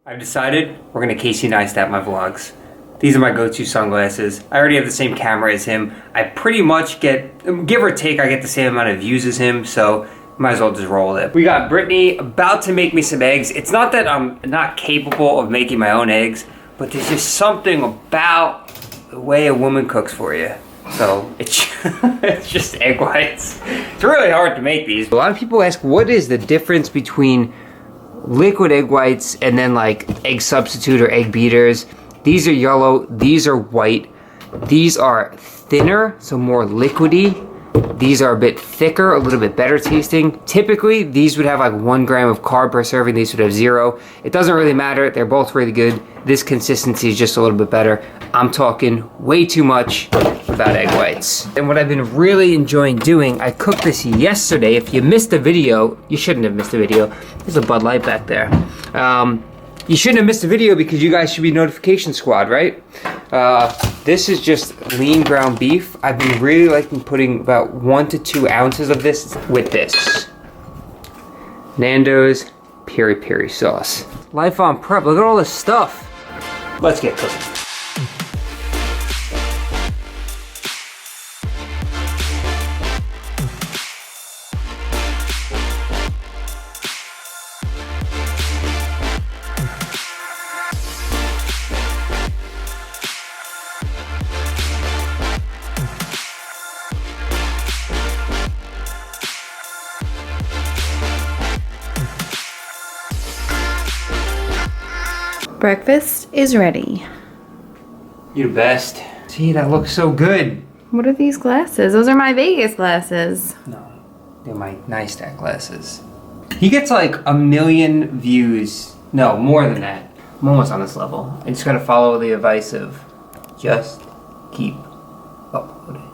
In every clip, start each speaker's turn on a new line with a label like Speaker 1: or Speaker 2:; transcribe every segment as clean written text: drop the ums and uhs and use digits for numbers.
Speaker 1: I've decided we're gonna Casey Neistat my vlogs. These are my go-to sunglasses. I already have the same camera as him. I pretty much get, give or take, I get the same amount of views as him, so might as well just roll it. We got Brittany about to make me some eggs. It's not that I'm not capable of making my own eggs, but there's just something about the way a woman cooks for you. So it's, it's just egg whites. It's really hard to make these. A lot of people ask, what is the difference between liquid egg whites and then like egg substitute or egg beaters? These are yellow, these are white. These are thinner, so more liquidy. These are a bit thicker, a little bit better tasting. Typically, these would have like 1 gram of carb per serving. These would have 0. It doesn't really matter. They're both really good. This consistency is just a little bit better. I'm talking way too much about egg whites. And what I've been really enjoying doing, I cooked this yesterday. If you missed the video, you shouldn't have missed the video. There's a Bud Light back there. You shouldn't have missed the video because you guys should be notification squad, right? This is just lean ground beef. I've been really liking putting about 1 to 2 ounces of this with this. Nando's peri peri sauce. Life on prep, look at all this stuff. Let's get cooking.
Speaker 2: Breakfast is ready.
Speaker 1: You the best. See, that looks so good.
Speaker 2: What are these glasses? Those are my Vegas glasses.
Speaker 1: No, they're my Neistat glasses. He gets like 1 million views. No, more than that. I'm almost on this level. I just gotta follow the advice of just keep uploading.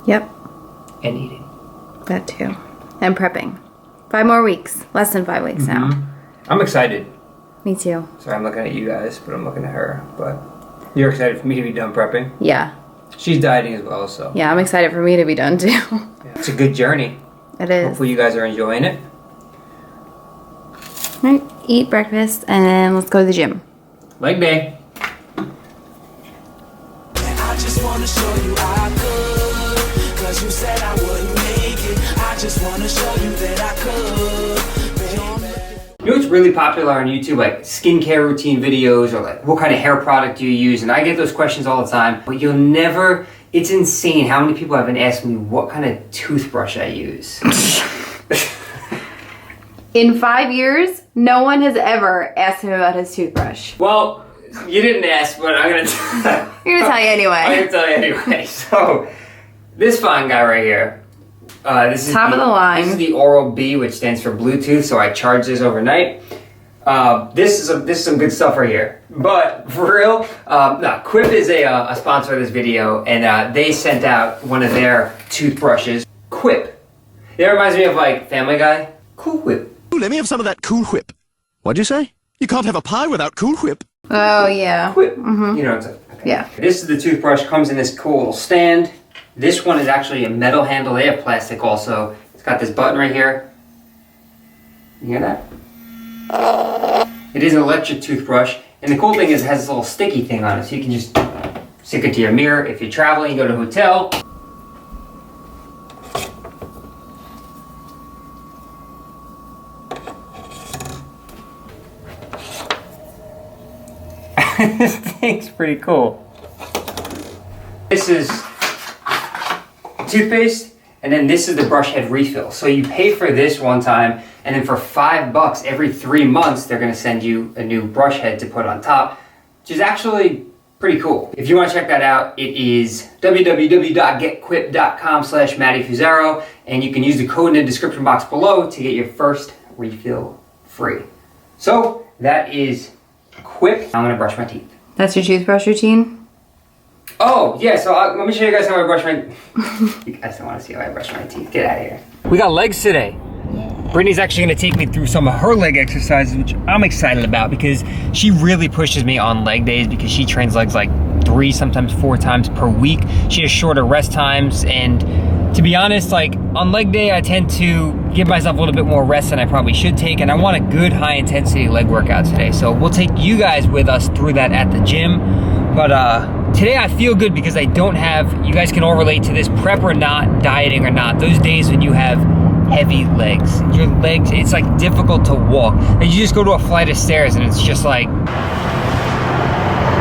Speaker 2: Yep.
Speaker 1: And eating.
Speaker 2: That too. And prepping. 5 more weeks. Less than 5 weeks now.
Speaker 1: I'm excited.
Speaker 2: Me too.
Speaker 1: Sorry, I'm looking at you guys, but I'm looking at her. But you're excited for me to be done prepping?
Speaker 2: Yeah.
Speaker 1: She's dieting as well, so.
Speaker 2: Yeah, I'm excited for me to be done too.
Speaker 1: Yeah, it's a good journey.
Speaker 2: It is.
Speaker 1: Hopefully you guys are enjoying it.
Speaker 2: Alright, eat breakfast and then let's go to the gym.
Speaker 1: Leg day.
Speaker 3: I just wanna show you I could, 'cause you said I wouldn't make it. I just wanna show you that I could, baby.
Speaker 1: You know what's really popular on YouTube, like skincare routine videos or like what kind of hair product do you use? And I get those questions all the time, but you'll never, it's insane how many people have been asking me what kind of toothbrush I use.
Speaker 2: In 5 years, no one has ever asked him about his toothbrush.
Speaker 1: Well, you didn't ask, but I'm gonna
Speaker 2: You're gonna tell you anyway.
Speaker 1: I'm gonna tell you anyway. So, this fine guy right here. This is
Speaker 2: Top of the line.
Speaker 1: This is the Oral-B, which stands for Bluetooth, so I charge this overnight. This is some good stuff right here. But for real, no, Quip is a sponsor of this video, and they sent out one of their toothbrushes. Quip. It reminds me of like Family Guy. Cool Whip.
Speaker 4: Ooh, let me have some of that Cool Whip. What'd you say? You can't have a pie without Cool Whip.
Speaker 2: Oh yeah.
Speaker 1: Quip. You know what I'm saying? Okay.
Speaker 2: Yeah.
Speaker 1: This is the toothbrush. Comes in this cool little stand. This one is actually a metal handle. They have plastic also. It's got this button right here. You hear that? It is an electric toothbrush. And the cool thing is it has this little sticky thing on it. So you can just stick it to your mirror. If you're traveling, you go to a hotel. This thing's pretty cool. This is toothpaste, and then this is the brush head refill. So you pay for this one time, and then for $5 every 3 months, they're gonna send you a new brush head to put on top, which is actually pretty cool. If you wanna check that out, it is www.getquip.com/Matty Fusaro, and you can use the code in the description box below to get your first refill free. So that is Quip. I'm gonna brush my teeth.
Speaker 2: That's your toothbrush routine?
Speaker 1: Oh, yeah, so let me show you guys how I brush my... You guys don't want to see how I brush my teeth. Get out of here. We got legs today. Yeah. Brittany's actually going to take me through some of her leg exercises, which I'm excited about because she really pushes me on leg days because she trains legs like 3, sometimes 4 times per week. She has shorter rest times, and To be honest, like on leg day, I tend to give myself a little bit more rest than I probably should take, and I want a good high intensity leg workout today. So we'll take you guys with us through that at the gym. But today I feel good because I don't have, you guys can all relate to this, prep or not, dieting or not, those days when you have heavy legs. Your legs, it's like difficult to walk. And you just go to a flight of stairs and it's just like,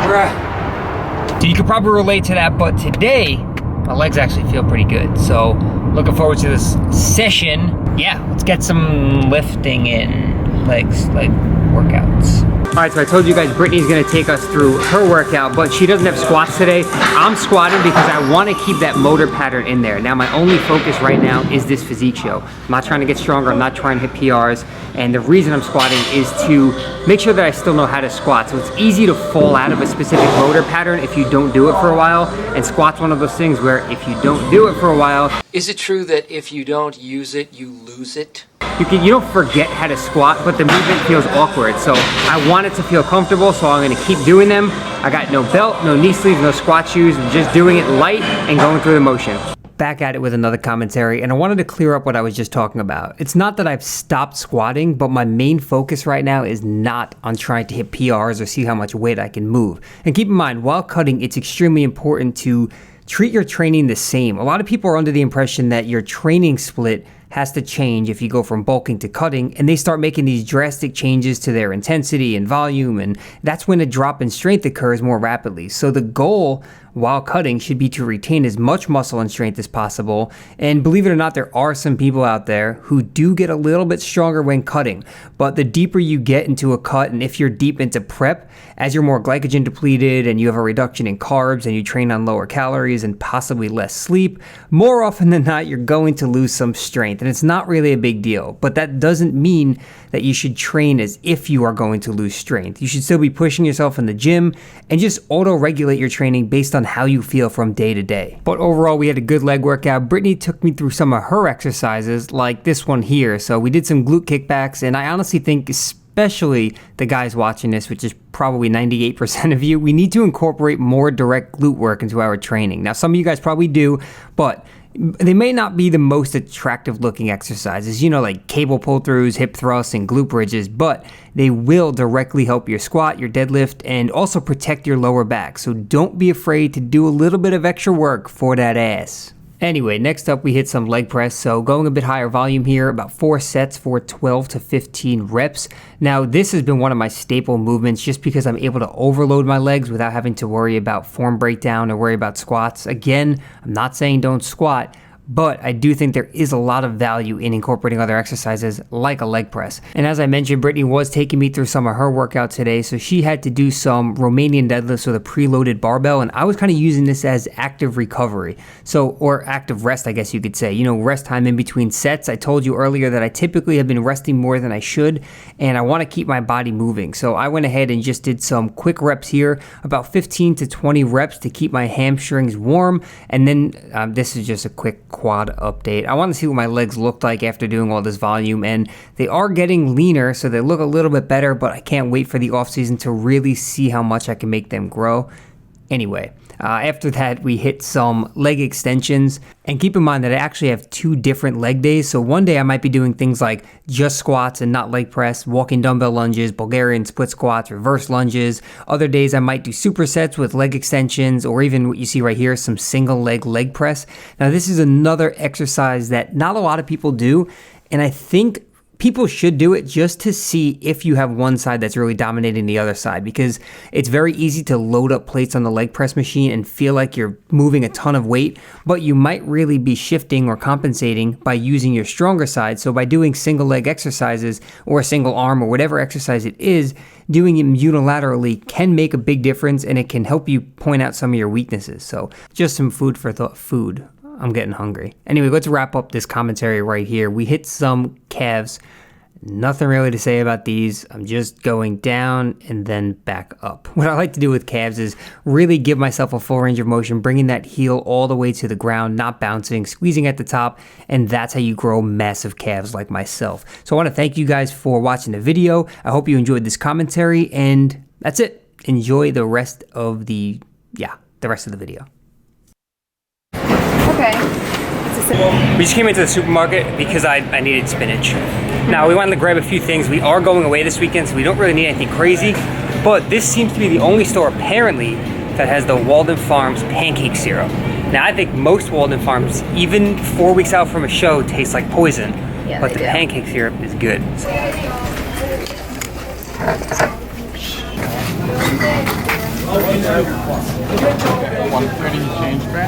Speaker 1: bruh. So you could probably relate to that, but today, my legs actually feel pretty good. So looking forward to this session. Yeah, let's get some lifting in, leg workouts. All right, so I told you guys Brittany's gonna take us through her workout, but she doesn't have squats today. I'm squatting because I wanna keep that motor pattern in there. Now, my only focus right now is this physique show. I'm not trying to get stronger, I'm not trying to hit PRs, and the reason I'm squatting is to make sure that I still know how to squat. So it's easy to fall out of a specific motor pattern if you don't do it for a while, and squat's one of those things where if you don't do it for a while,
Speaker 5: is it true that if you don't use it, you lose it?
Speaker 1: you don't forget how to squat, but the movement feels awkward. So I want it to feel comfortable, so I'm gonna keep doing them. I got no belt, no knee sleeves, no squat shoes. I'm just doing it light and going through the motion. Back at it with another commentary, and I wanted to clear up what I was just talking about. It's not that I've stopped squatting, but my main focus right now is not on trying to hit PRs or see how much weight I can move. And keep in mind, while cutting, it's extremely important to treat your training the same. A lot of people are under the impression that your training split has to change if you go from bulking to cutting, and they start making these drastic changes to their intensity and volume, and that's when a drop in strength occurs more rapidly. So the goal while cutting should be to retain as much muscle and strength as possible. And believe it or not, there are some people out there who do get a little bit stronger when cutting. But the deeper you get into a cut, and if you're deep into prep, as you're more glycogen depleted and you have a reduction in carbs and you train on lower calories and possibly less sleep, more often than not, you're going to lose some strength. And it's not really a big deal, but that doesn't mean that you should train as if you are going to lose strength. You should still be pushing yourself in the gym and just auto-regulate your training based on how you feel from day to day. But overall, we had a good leg workout. Brittany took me through some of her exercises, like this one here. So we did some glute kickbacks, and I honestly think, especially the guys watching this, which is probably 98% of you, we need to incorporate more direct glute work into our training. Now, some of you guys probably do, but they may not be the most attractive looking exercises, you know, like cable pull throughs, hip thrusts, and glute bridges, but they will directly help your squat, your deadlift, and also protect your lower back. So don't be afraid to do a little bit of extra work for that ass. Anyway, next up we hit some leg press, so going a bit higher volume here, about 4 sets for 12 to 15 reps. Now this has been one of my staple movements just because I'm able to overload my legs without having to worry about form breakdown or worry about squats. Again, I'm not saying don't squat, but I do think there is a lot of value in incorporating other exercises like a leg press. And as I mentioned, Brittany was taking me through some of her workout today, so she had to do some Romanian deadlifts with a preloaded barbell, and I was kind of using this as active recovery. So, or active rest, I guess you could say. You know, rest time in between sets. I told you earlier that I typically have been resting more than I should, and I want to keep my body moving. So I went ahead and just did some quick reps here, about 15 to 20 reps to keep my hamstrings warm, and then this is just a quick quad update. I want to see what my legs looked like after doing all this volume, and they are getting leaner, so they look a little bit better, but I can't wait for the off season to really see how much I can make them grow. Anyway, after that, we hit some leg extensions, and keep in mind that I actually have 2 different leg days. So one day I might be doing things like just squats and not leg press, walking dumbbell lunges, Bulgarian split squats, reverse lunges. Other days I might do supersets with leg extensions, or even what you see right here, some single leg press. Now this is another exercise that not a lot of people do, and I think people should do it just to see if you have one side that's really dominating the other side, because it's very easy to load up plates on the leg press machine and feel like you're moving a ton of weight, but you might really be shifting or compensating by using your stronger side. So by doing single leg exercises or a single arm or whatever exercise it is, doing it unilaterally can make a big difference, and it can help you point out some of your weaknesses. So just some food for thought. I'm getting hungry. Anyway, let's wrap up this commentary right here. We hit some calves. Nothing really to say about these. I'm just going down and then back up. What I like to do with calves is really give myself a full range of motion, bringing that heel all the way to the ground, not bouncing, squeezing at the top, and that's how you grow massive calves like myself. So I want to thank you guys for watching the video. I hope you enjoyed this commentary, and that's it. Enjoy the rest of the video.
Speaker 2: Okay, it's a So
Speaker 1: We just came into the supermarket because I needed spinach. Now, we wanted to grab a few things. We are going away this weekend, so we don't really need anything crazy. But this seems to be the only store, apparently, that has the Walden Farms pancake syrup. Now, I think most Walden Farms, even 4 weeks out from a show, taste like poison.
Speaker 2: Yeah,
Speaker 1: but
Speaker 2: they
Speaker 1: the
Speaker 2: do.
Speaker 1: pancake syrup is good.
Speaker 6: $130 change back.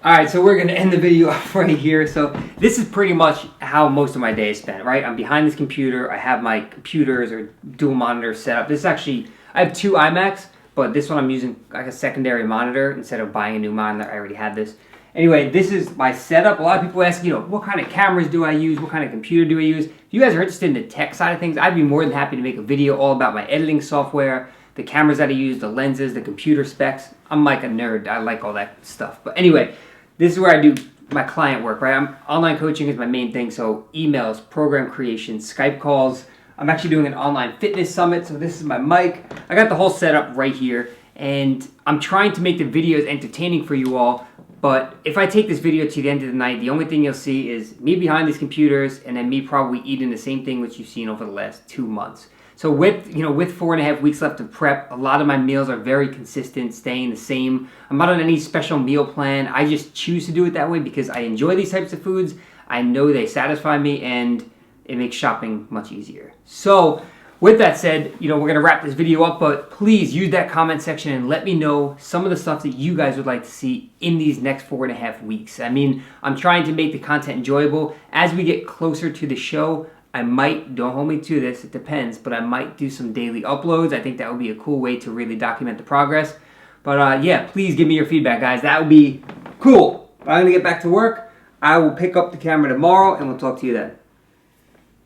Speaker 1: Alright, so we're going to end the video off right here. So this is pretty much how most of my day is spent, right? I'm behind this computer. I have my computers or dual monitors set up. This is actually, I have two iMacs, but this one I'm using like a secondary monitor instead of buying a new monitor. I already had this. Anyway, this is my setup. A lot of people ask, you know, what kind of cameras do I use? What kind of computer do I use? If you guys are interested in the tech side of things, I'd be more than happy to make a video all about my editing software, the cameras that I use, the lenses, the computer specs. I'm like a nerd. I like all that stuff. But anyway, this is where I do my client work, right? Online coaching is my main thing. So emails, program creation, Skype calls. I'm actually doing an online fitness summit. So this is my mic. I got the whole setup right here. And I'm trying to make the videos entertaining for you all. But if I take this video to the end of the night, the only thing you'll see is me behind these computers and then me probably eating the same thing which you've seen over the last 2 months. So with 4.5 weeks left of prep, a lot of my meals are very consistent, staying the same. I'm not on any special meal plan. I just choose to do it that way because I enjoy these types of foods. I know they satisfy me and it makes shopping much easier. So with that said, we're going to wrap this video up, but please use that comment section and let me know some of the stuff that you guys would like to see in these next 4.5 weeks. I mean, I'm trying to make the content enjoyable. As we get closer to the show, I might, don't hold me to this, it depends, but I might do some daily uploads. I think that would be a cool way to really document the progress. But yeah, please give me your feedback, guys. That would be cool. But I'm going to get back to work. I will pick up the camera tomorrow and we'll talk to you then.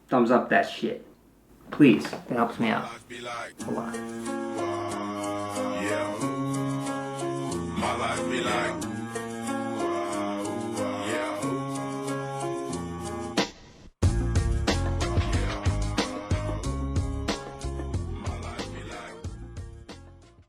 Speaker 1: Thumbs up that shit. Please, that helps me out a lot.
Speaker 7: My life be like